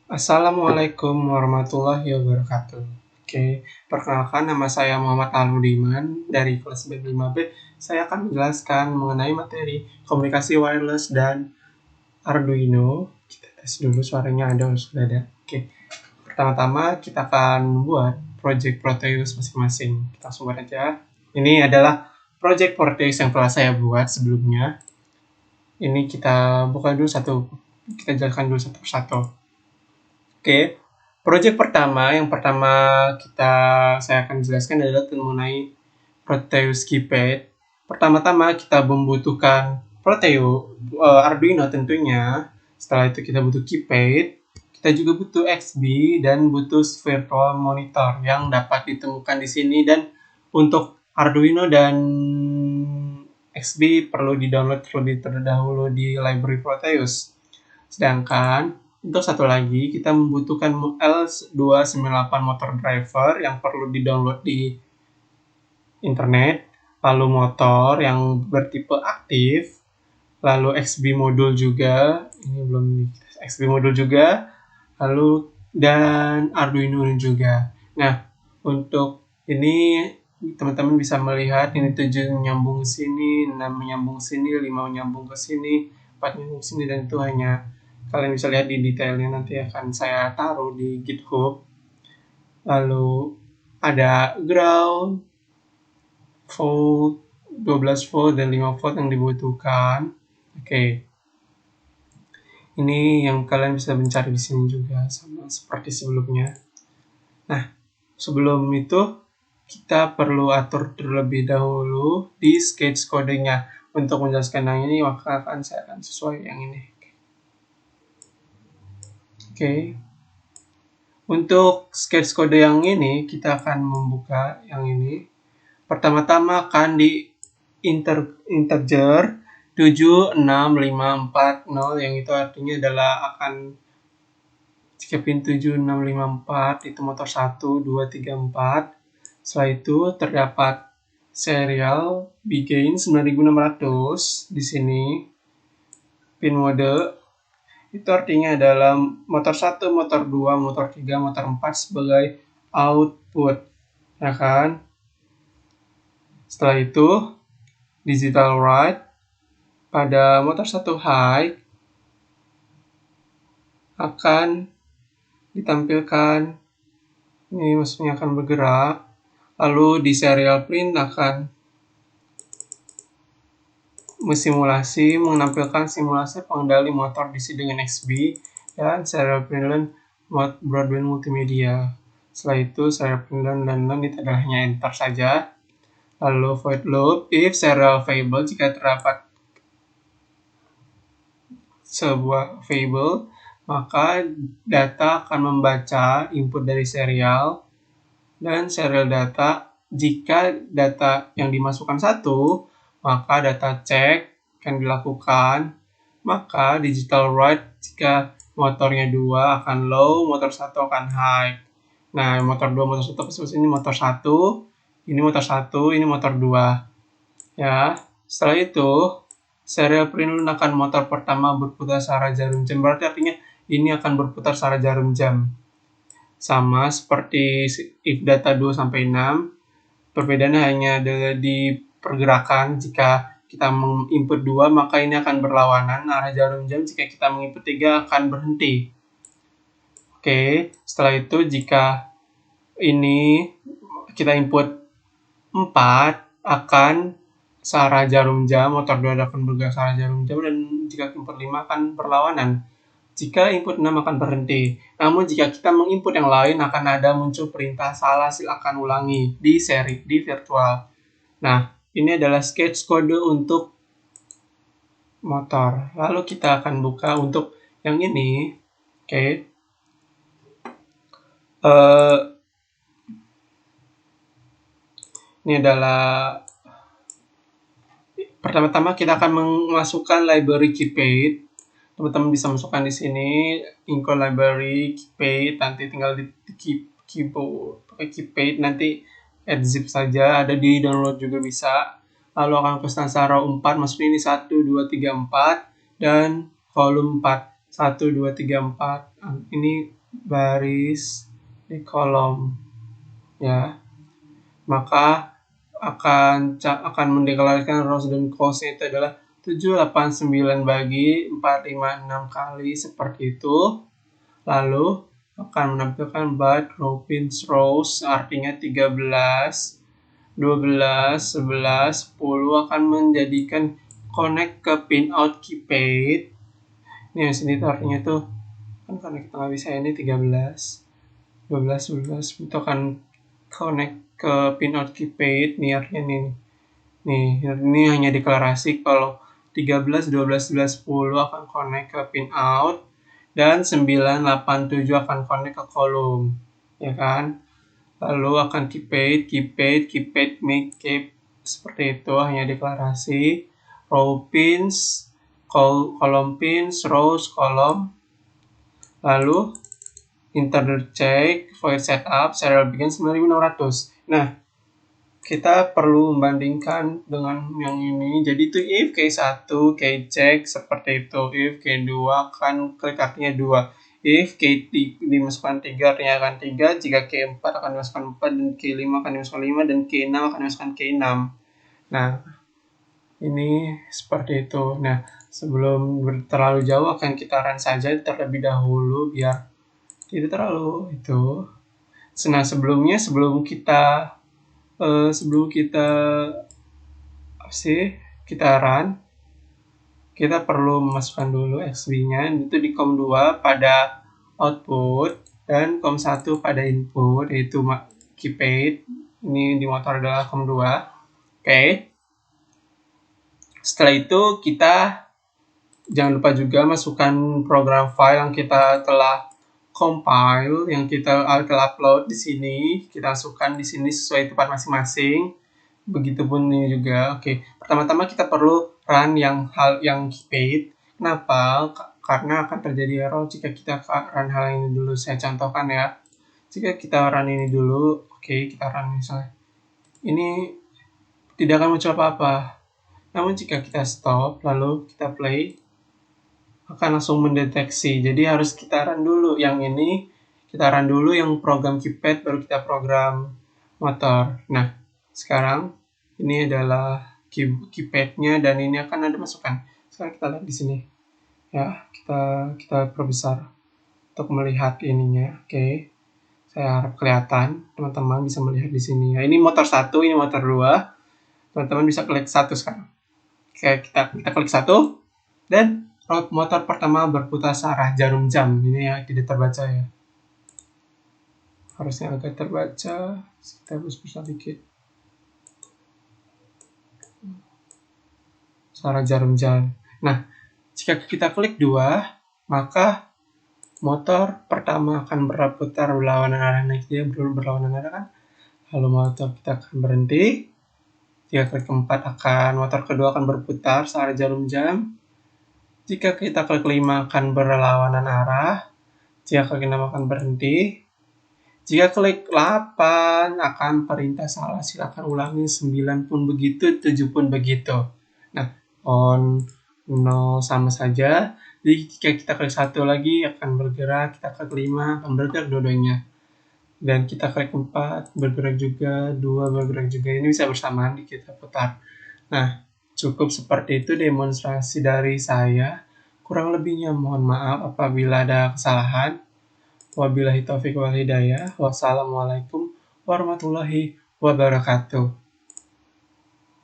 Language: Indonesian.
Assalamualaikum warahmatullahi wabarakatuh. Oke, perkenalkan nama saya Muhammad Aludiman dari kelas B5B. Saya akan menjelaskan mengenai materi komunikasi wireless dan Arduino. Kita tes dulu suaranya ada atau sudah ada. Oke, pertama-tama kita akan membuat project Proteus masing-masing. Kita langsung buat aja. Ini adalah project Proteus yang telah saya buat sebelumnya. Ini kita buka dulu kita jelaskan dulu satu persatu. Oke, project yang pertama saya akan jelaskan adalah mengenai Proteus Keypad. Pertama-tama kita membutuhkan Arduino tentunya. Setelah itu kita butuh keypad, kita juga butuh XB dan butuh virtual monitor yang dapat ditemukan di sini. Dan untuk Arduino dan XB perlu di-download terlebih terdahulu di library Proteus. Sedangkan untuk satu lagi, kita membutuhkan L298 motor driver yang perlu di-download di internet, lalu motor yang bertipe aktif, lalu XB modul juga, XB modul juga, lalu dan Arduino juga. Nah, untuk ini teman-teman bisa melihat ini 7 nyambung sini, 6 nyambung sini, 5 nyambung ke sini, 4 nyambung sini, dan itu hanya kalian bisa lihat di detailnya, nanti akan saya taruh di GitHub. Lalu ada ground, volt, 12 volt, dan 5 volt yang dibutuhkan. Oke. Ini yang kalian bisa mencari di sini juga, sama seperti sebelumnya. Nah, sebelum itu kita perlu atur terlebih dahulu di sketch kodenya. Untuk menjelaskan yang ini, maka saya akan sesuai yang ini. Oke. Untuk sketch kode yang ini, kita akan membuka yang ini. Pertama-tama akan di integer 76540, yang itu artinya adalah akan jika pin 7654 itu motor 1, 2, 3, 4. Setelah itu terdapat serial Bgain 9600 di sini. Pin mode itu artinya adalah motor 1, motor 2, motor 3, motor 4 sebagai output, ya kan? Setelah itu digital write pada motor 1 high akan ditampilkan, ini maksudnya akan bergerak, lalu di serial print akan menampilkan simulasi pengendali motor DC dengan XB dan serial print broadband multimedia. Setelah itu serial print dan itu adalah hanya enter saja. Lalu void loop if serial variable, jika terdapat sebuah variable maka data akan membaca input dari serial, dan serial data jika data yang dimasukkan 1, maka data check akan dilakukan, maka digital write jika motornya 2 akan low, motor 1 akan high. Nah, motor 2, motor 1, ini motor 1, ini motor 1, ini motor 2. Ya, setelah itu serial print akan motor pertama berputar searah jarum jam, berarti artinya ini akan berputar searah jarum jam. Sama seperti if data 2 sampai 6, perbedaannya hanya adalah di pergerakan. Jika kita menginput 2, maka ini akan berlawanan arah jarum jam. Jika kita menginput 3, akan berhenti. Oke, setelah itu jika ini kita input 4, akan searah jarum jam, motor 2 akan bergerak searah jarum jam, dan jika input 5 akan berlawanan. Jika input 6 akan berhenti. Namun jika kita menginput yang lain, akan ada muncul perintah salah, silakan ulangi di virtual. Nah, ini adalah sketch kode untuk motor. Lalu kita akan buka untuk yang ini. Oke. Ini adalah pertama-tama kita akan memasukkan library keypad. Teman-teman bisa masukkan di sini include library keypad, nanti tinggal di keyboard pakai keypad, nanti add zip saja, ada di download juga bisa. Lalu akan pesan row 4, masuk ini 1, 2, 3, 4 dan volume 4, 1, 2, 3, 4. Ini baris di kolom, ya. Maka akan mendeklarasikan rows dan columns itu adalah 7, 8, 9 bagi 4, 5, 6 kali seperti itu. Lalu akan menampilkan but row pins rows, artinya 13, 12, 11, 10 akan menjadikan connect ke pin out keypad. Ini yang sini tuh artinya tuh kan karena kita nggak bisa ini 13, 12, 11 itu akan connect ke pin out keypad. Nih artinya ini hanya deklarasi kalau 13, 12, 11, 10 akan connect ke pin out dan 9, 8, 7 akan connect ke kolom, ya kan? Lalu akan keypad, make keep seperti itu, hanya deklarasi row pins, column pins, rows, kolom. Lalu intercheck, void setup, serial begin 9600. Nah, kita perlu membandingkan dengan yang ini. Jadi itu if K1, K-check seperti itu. If K2 kan klik artinya 2. If K dimasukkan 3 artinya akan 3. Jika K4 akan dimasukkan 4 dan K5 akan dimasukkan 5 dan K6 akan dimasukkan K6. Nah, ini seperti itu. Nah, sebelum terlalu jauh akan kita run saja terlebih dahulu biar tidak terlalu itu. Nah, sebelum kita run, kita perlu memasukkan dulu XB-nya itu di COM2 pada output dan COM1 pada input, yaitu keypad. Ini di motor adalah COM2. Oke. Setelah itu kita jangan lupa juga masukkan program file yang kita telah compile, yang kita telah upload di sini. Kita masukkan di sini sesuai tempat masing-masing. Begitupun ini juga. Oke, pertama-tama kita perlu run yang keypad. Kenapa? Karena akan terjadi error jika kita run hal ini dulu. Saya contohkan ya. Jika kita run ini dulu, oke, kita run misalnya. Ini tidak akan muncul apa-apa. Namun jika kita stop, lalu kita play, akan langsung mendeteksi. Jadi harus kita run dulu yang ini. Kita run dulu yang program keypad, baru kita program motor. Nah, sekarang ini adalah keypadnya dan ini akan ada masukan. Sekarang kita lihat di sini, ya kita perbesar untuk melihat ininya. Oke, saya harap kelihatan, teman-teman bisa melihat di sini. Ya, ini motor 1, ini motor 2. Teman-teman bisa klik 1 sekarang. Oke, kita klik 1 dan motor pertama berputar searah jarum jam. Ini ya tidak terbaca ya. Harusnya agak terbaca. Kita harus besar dikit. Searah jarum jam. Nah, jika kita klik 2, maka motor pertama akan berputar berlawanan arah. Nah, dia berlawanan arah kan. Lalu motor kita akan berhenti. Jika klik 4 motor kedua akan berputar searah jarum jam. Jika kita klik 5 akan berlawanan arah. Jika klik 6 akan berhenti. Jika klik 8 akan perintah salah. Silakan ulangi. 9 pun begitu, 7 pun begitu. Nah, on 0 sama saja. Jadi jika kita klik 1 lagi akan bergerak. Kita klik 5 akan bergerak dua-duanya. Dan kita klik 4 bergerak juga. 2 bergerak juga. Ini bisa bersamaan kita putar. Nah, cukup seperti itu demonstrasi dari saya. Kurang lebihnya mohon maaf apabila ada kesalahan. Wabillahi taufiq wal hidayah. Wassalamualaikum warahmatullahi wabarakatuh.